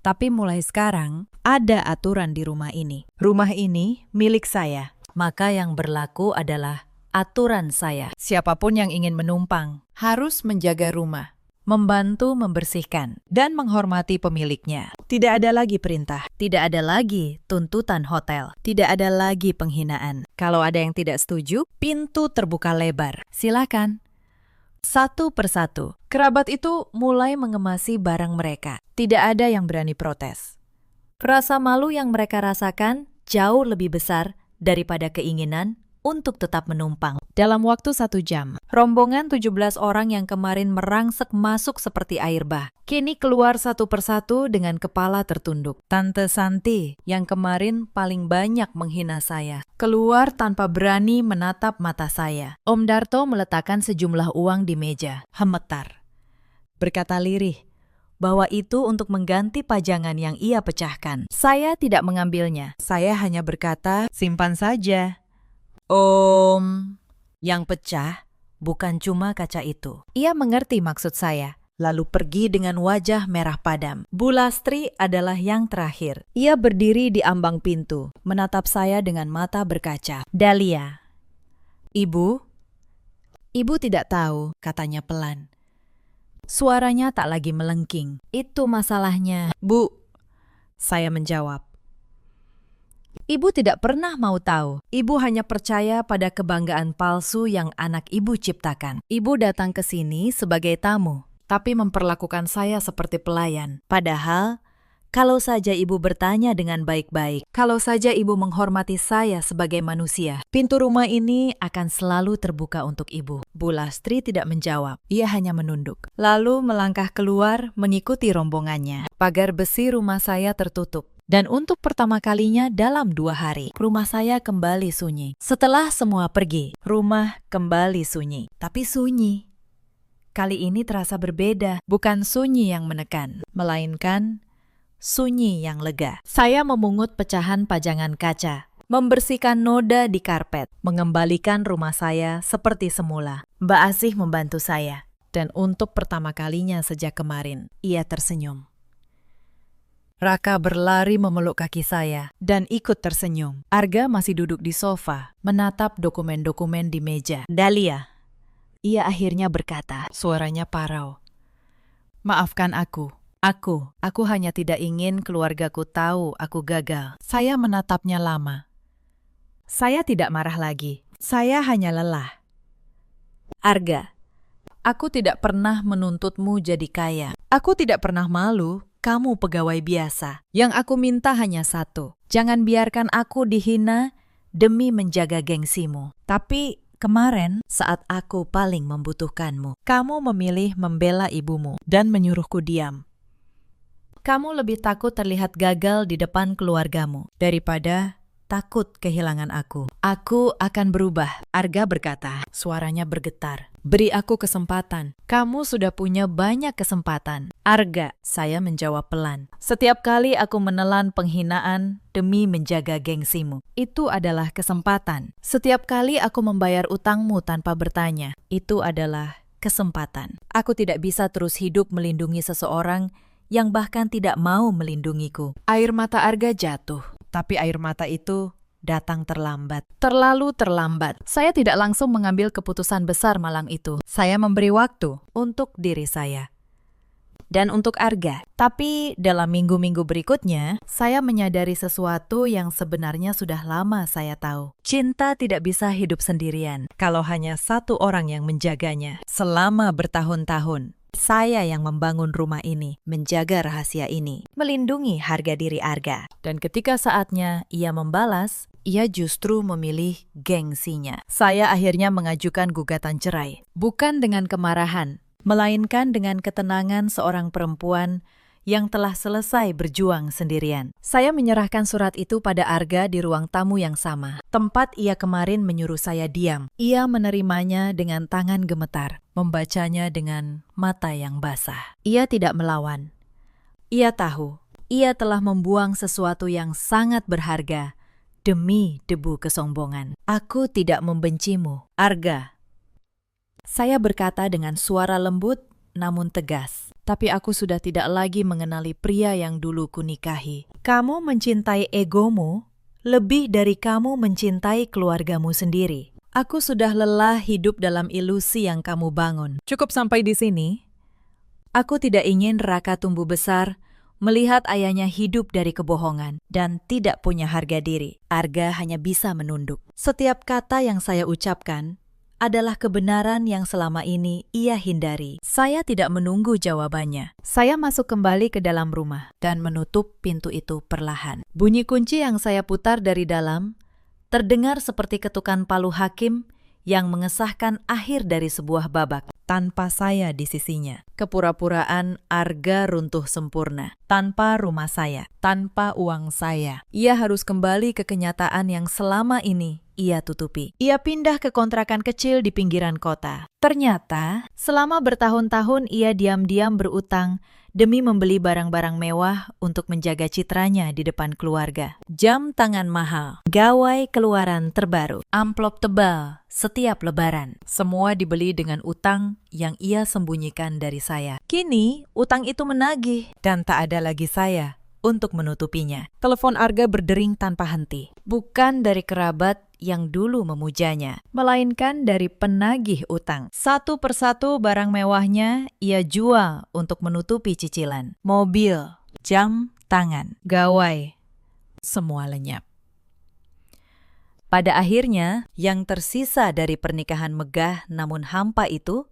Tapi mulai sekarang, ada aturan di rumah ini. Rumah ini milik saya, maka yang berlaku adalah aturan saya. Siapapun yang ingin menumpang harus menjaga rumah, membantu membersihkan, dan menghormati pemiliknya. Tidak ada lagi perintah, tidak ada lagi tuntutan hotel, tidak ada lagi penghinaan. Kalau ada yang tidak setuju, pintu terbuka lebar. Silakan. Satu persatu, kerabat itu mulai mengemasi barang mereka. Tidak ada yang berani protes. Rasa malu yang mereka rasakan jauh lebih besar daripada keinginan untuk tetap menumpang. Dalam waktu 1 jam, rombongan 17 orang yang kemarin merangsek masuk seperti air bah, kini keluar satu persatu dengan kepala tertunduk. Tante Santi, yang kemarin paling banyak menghina saya, keluar tanpa berani menatap mata saya. Om Darto meletakkan sejumlah uang di meja, gemetar, berkata lirih bahwa itu untuk mengganti pajangan yang ia pecahkan. Saya tidak mengambilnya. Saya hanya berkata, simpan saja. Om, yang pecah bukan cuma kaca itu. Ia mengerti maksud saya, lalu pergi dengan wajah merah padam. Bu Lastri adalah yang terakhir. Ia berdiri di ambang pintu, menatap saya dengan mata berkaca. Dahlia. Ibu? Ibu tidak tahu, katanya pelan. Suaranya tak lagi melengking. Itu masalahnya. Bu, saya menjawab. Ibu tidak pernah mau tahu. Ibu hanya percaya pada kebanggaan palsu yang anak ibu ciptakan. Ibu datang ke sini sebagai tamu, tapi memperlakukan saya seperti pelayan. Padahal, kalau saja ibu bertanya dengan baik-baik, kalau saja ibu menghormati saya sebagai manusia, pintu rumah ini akan selalu terbuka untuk ibu. Bu Lastri tidak menjawab. Ia hanya menunduk. Lalu melangkah keluar mengikuti rombongannya. Pagar besi rumah saya tertutup. Dan untuk pertama kalinya dalam 2 hari, rumah saya kembali sunyi. Setelah semua pergi, rumah kembali sunyi. Tapi sunyi. Kali ini terasa berbeda. Bukan sunyi yang menekan, melainkan sunyi yang lega. Saya memungut pecahan pajangan kaca, membersihkan noda di karpet, mengembalikan rumah saya seperti semula. Mbak Asih membantu saya. Dan untuk pertama kalinya sejak kemarin, ia tersenyum. Raka berlari memeluk kaki saya dan ikut tersenyum. Arga masih duduk di sofa, menatap dokumen-dokumen di meja. Dahlia, ia akhirnya berkata, suaranya parau. Maafkan aku. Aku hanya tidak ingin keluargaku tahu aku gagal. Saya menatapnya lama. Saya tidak marah lagi. Saya hanya lelah. Arga, aku tidak pernah menuntutmu jadi kaya. Aku tidak pernah malu. Kamu pegawai biasa. Yang aku minta hanya satu. Jangan biarkan aku dihina demi menjaga gengsimu. Tapi kemarin saat aku paling membutuhkanmu, kamu memilih membela ibumu dan menyuruhku diam. Kamu lebih takut terlihat gagal di depan keluargamu daripada takut kehilangan aku. Aku akan berubah, Arga berkata. Suaranya bergetar. Beri aku kesempatan. Kamu sudah punya banyak kesempatan. Arga, saya menjawab pelan. Setiap kali aku menelan penghinaan demi menjaga gengsimu, itu adalah kesempatan. Setiap kali aku membayar utangmu tanpa bertanya, itu adalah kesempatan. Aku tidak bisa terus hidup melindungi seseorang yang bahkan tidak mau melindungiku. Air mata Arga jatuh, tapi air mata itu datang terlambat. Terlalu terlambat. Saya tidak langsung mengambil keputusan besar malam itu. Saya memberi waktu untuk diri saya dan untuk Arga. Tapi dalam minggu-minggu berikutnya, saya menyadari sesuatu yang sebenarnya sudah lama saya tahu. Cinta tidak bisa hidup sendirian kalau hanya satu orang yang menjaganya. Selama bertahun-tahun, saya yang membangun rumah ini, menjaga rahasia ini, melindungi harga diri Arga. Dan ketika saatnya ia membalas, ia justru memilih gengsinya. Saya akhirnya mengajukan gugatan cerai. Bukan dengan kemarahan, melainkan dengan ketenangan seorang perempuan yang telah selesai berjuang sendirian. Saya menyerahkan surat itu pada Arga di ruang tamu yang sama, tempat ia kemarin menyuruh saya diam. Ia menerimanya dengan tangan gemetar, membacanya dengan mata yang basah. Ia tidak melawan. Ia tahu, ia telah membuang sesuatu yang sangat berharga demi debu kesombongan. Aku tidak membencimu, Arga. Saya berkata dengan suara lembut namun tegas. Tapi aku sudah tidak lagi mengenali pria yang dulu kunikahi. Kamu mencintai egomu lebih dari kamu mencintai keluargamu sendiri. Aku sudah lelah hidup dalam ilusi yang kamu bangun. Cukup sampai di sini. Aku tidak ingin Raka tumbuh besar melihat ayahnya hidup dari kebohongan dan tidak punya harga diri. Arga hanya bisa menunduk. Setiap kata yang saya ucapkan adalah kebenaran yang selama ini ia hindari. Saya tidak menunggu jawabannya. Saya masuk kembali ke dalam rumah dan menutup pintu itu perlahan. Bunyi kunci yang saya putar dari dalam terdengar seperti ketukan palu hakim yang mengesahkan akhir dari sebuah babak. Tanpa saya di sisinya, kepura-puraan Arga runtuh sempurna. Tanpa rumah saya, tanpa uang saya, ia harus kembali ke kenyataan yang selama ini ia tutupi. Ia pindah ke kontrakan kecil di pinggiran kota. Ternyata, selama bertahun-tahun ia diam-diam berutang demi membeli barang-barang mewah untuk menjaga citranya di depan keluarga. Jam tangan mahal, gawai keluaran terbaru, amplop tebal setiap lebaran. Semua dibeli dengan utang yang ia sembunyikan dari saya. Kini, utang itu menagih dan tak ada lagi saya untuk menutupinya. Telepon Arga berdering tanpa henti. Bukan dari kerabat yang dulu memujanya, melainkan dari penagih utang. Satu persatu barang mewahnya ia jual untuk menutupi cicilan. Mobil, jam tangan, gawai, semua lenyap. Pada akhirnya, yang tersisa dari pernikahan megah namun hampa itu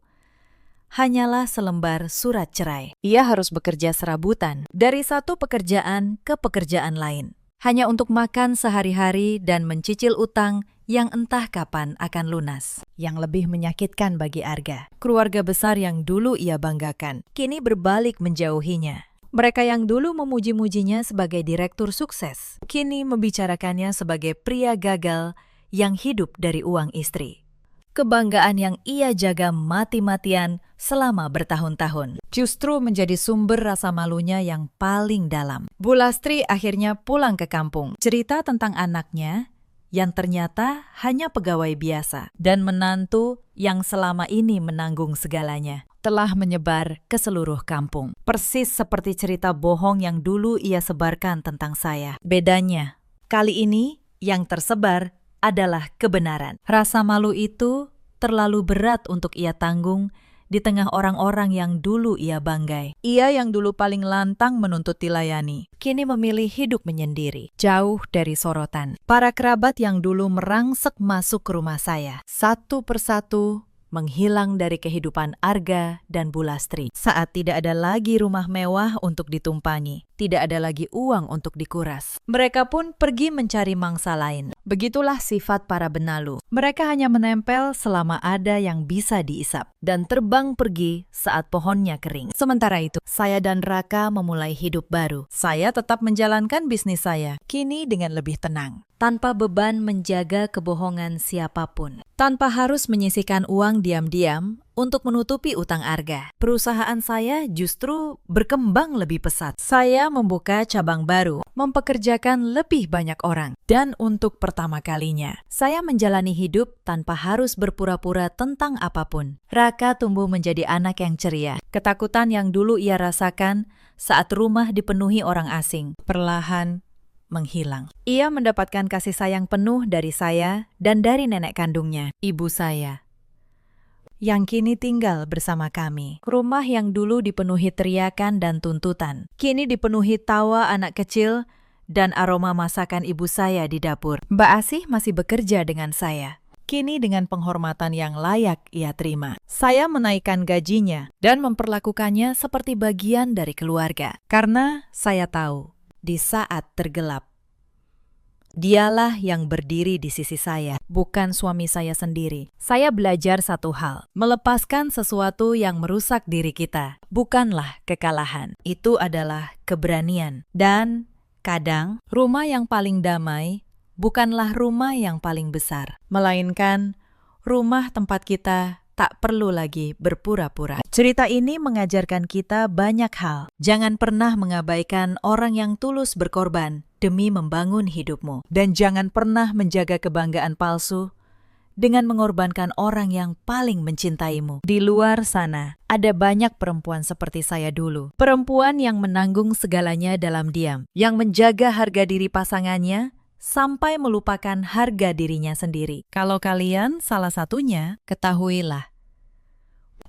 hanyalah selembar surat cerai. Ia harus bekerja serabutan dari satu pekerjaan ke pekerjaan lain, hanya untuk makan sehari-hari dan mencicil utang yang entah kapan akan lunas. Yang lebih menyakitkan bagi Arga, keluarga besar yang dulu ia banggakan, kini berbalik menjauhinya. Mereka yang dulu memuji-mujinya sebagai direktur sukses, kini membicarakannya sebagai pria gagal yang hidup dari uang istri. Kebanggaan yang ia jaga mati-matian selama bertahun-tahun justru menjadi sumber rasa malunya yang paling dalam. Bu Lastri akhirnya pulang ke kampung. Cerita tentang anaknya yang ternyata hanya pegawai biasa dan menantu yang selama ini menanggung segalanya telah menyebar ke seluruh kampung. Persis seperti cerita bohong yang dulu ia sebarkan tentang saya. Bedanya, kali ini yang tersebar adalah kebenaran. Rasa malu itu terlalu berat untuk ia tanggung di tengah orang-orang yang dulu ia banggai. Ia yang dulu paling lantang menuntut dilayani, kini memilih hidup menyendiri, jauh dari sorotan. Para kerabat yang dulu merangsek masuk ke rumah saya, satu persatu menghilang dari kehidupan Arga dan Bu Lastri. Saat tidak ada lagi rumah mewah untuk ditumpangi, tidak ada lagi uang untuk dikuras, mereka pun pergi mencari mangsa lain. Begitulah sifat para benalu. Mereka hanya menempel selama ada yang bisa diisap dan terbang pergi saat pohonnya kering. Sementara itu, saya dan Raka memulai hidup baru. Saya tetap menjalankan bisnis saya, kini dengan lebih tenang. tanpa beban menjaga kebohongan siapapun, tanpa harus menyisihkan uang diam-diam untuk menutupi utang Arga. Perusahaan saya justru berkembang lebih pesat. Saya membuka cabang baru, mempekerjakan lebih banyak orang. Dan untuk pertama kalinya, saya menjalani hidup tanpa harus berpura-pura tentang apapun. Raka tumbuh menjadi anak yang ceria. Ketakutan yang dulu ia rasakan saat rumah dipenuhi orang asing perlahan menghilang. Ia mendapatkan kasih sayang penuh dari saya dan dari nenek kandungnya, ibu saya, yang kini tinggal bersama kami. Rumah yang dulu dipenuhi teriakan dan tuntutan, kini dipenuhi tawa anak kecil dan aroma masakan ibu saya di dapur. Mbak Asih masih bekerja dengan saya. Kini dengan penghormatan yang layak ia terima. Saya menaikkan gajinya dan memperlakukannya seperti bagian dari keluarga. Karena saya tahu, di saat tergelap, dialah yang berdiri di sisi saya, bukan suami saya sendiri. Saya belajar satu hal, melepaskan sesuatu yang merusak diri kita bukanlah kekalahan, itu adalah keberanian. Dan kadang, rumah yang paling damai bukanlah rumah yang paling besar, melainkan rumah tempat kita tak perlu lagi berpura-pura. Cerita ini mengajarkan kita banyak hal. Jangan pernah mengabaikan orang yang tulus berkorban demi membangun hidupmu. Dan jangan pernah menjaga kebanggaan palsu dengan mengorbankan orang yang paling mencintaimu. Di luar sana, ada banyak perempuan seperti saya dulu. Perempuan yang menanggung segalanya dalam diam, yang menjaga harga diri pasangannya sampai melupakan harga dirinya sendiri. Kalau kalian salah satunya, ketahuilah,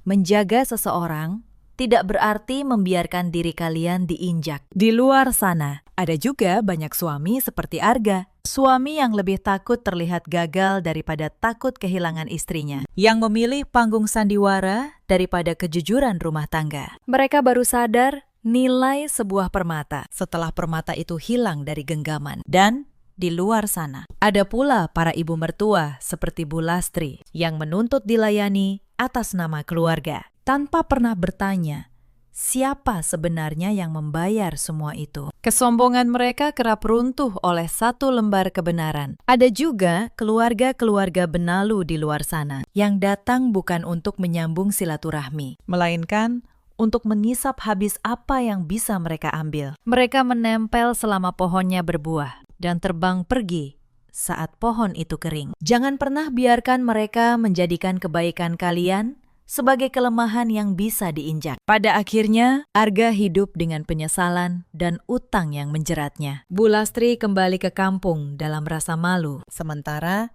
menjaga seseorang tidak berarti membiarkan diri kalian diinjak. Di luar sana, ada juga banyak suami seperti Arga. Suami yang lebih takut terlihat gagal daripada takut kehilangan istrinya. Yang memilih panggung sandiwara daripada kejujuran rumah tangga. Mereka baru sadar nilai sebuah permata setelah permata itu hilang dari genggaman. Dan di luar sana, ada pula para ibu mertua seperti Bu Lastri yang menuntut dilayani atas nama keluarga, tanpa pernah bertanya siapa sebenarnya yang membayar semua itu. Kesombongan mereka kerap runtuh oleh satu lembar kebenaran. Ada juga keluarga-keluarga benalu di luar sana yang datang bukan untuk menyambung silaturahmi, melainkan untuk menyisap habis apa yang bisa mereka ambil. Mereka menempel selama pohonnya berbuah dan terbang pergi saat pohon itu kering. Jangan pernah biarkan mereka menjadikan kebaikan kalian sebagai kelemahan yang bisa diinjak. Pada akhirnya, Arga hidup dengan penyesalan dan utang yang menjeratnya. Bu Lastri kembali ke kampung dalam rasa malu. Sementara,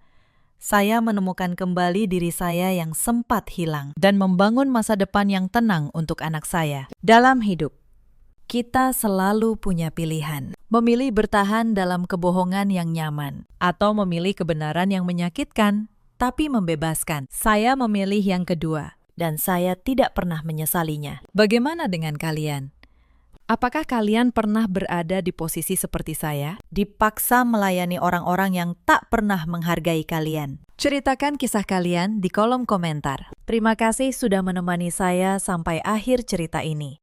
saya menemukan kembali diri saya yang sempat hilang dan membangun masa depan yang tenang untuk anak saya. Dalam hidup, kita selalu punya pilihan. Memilih bertahan dalam kebohongan yang nyaman atau memilih kebenaran yang menyakitkan tapi membebaskan. Saya memilih yang kedua dan saya tidak pernah menyesalinya. Bagaimana dengan kalian? Apakah kalian pernah berada di posisi seperti saya? Dipaksa melayani orang-orang yang tak pernah menghargai kalian. Ceritakan kisah kalian di kolom komentar. Terima kasih sudah menemani saya sampai akhir cerita ini.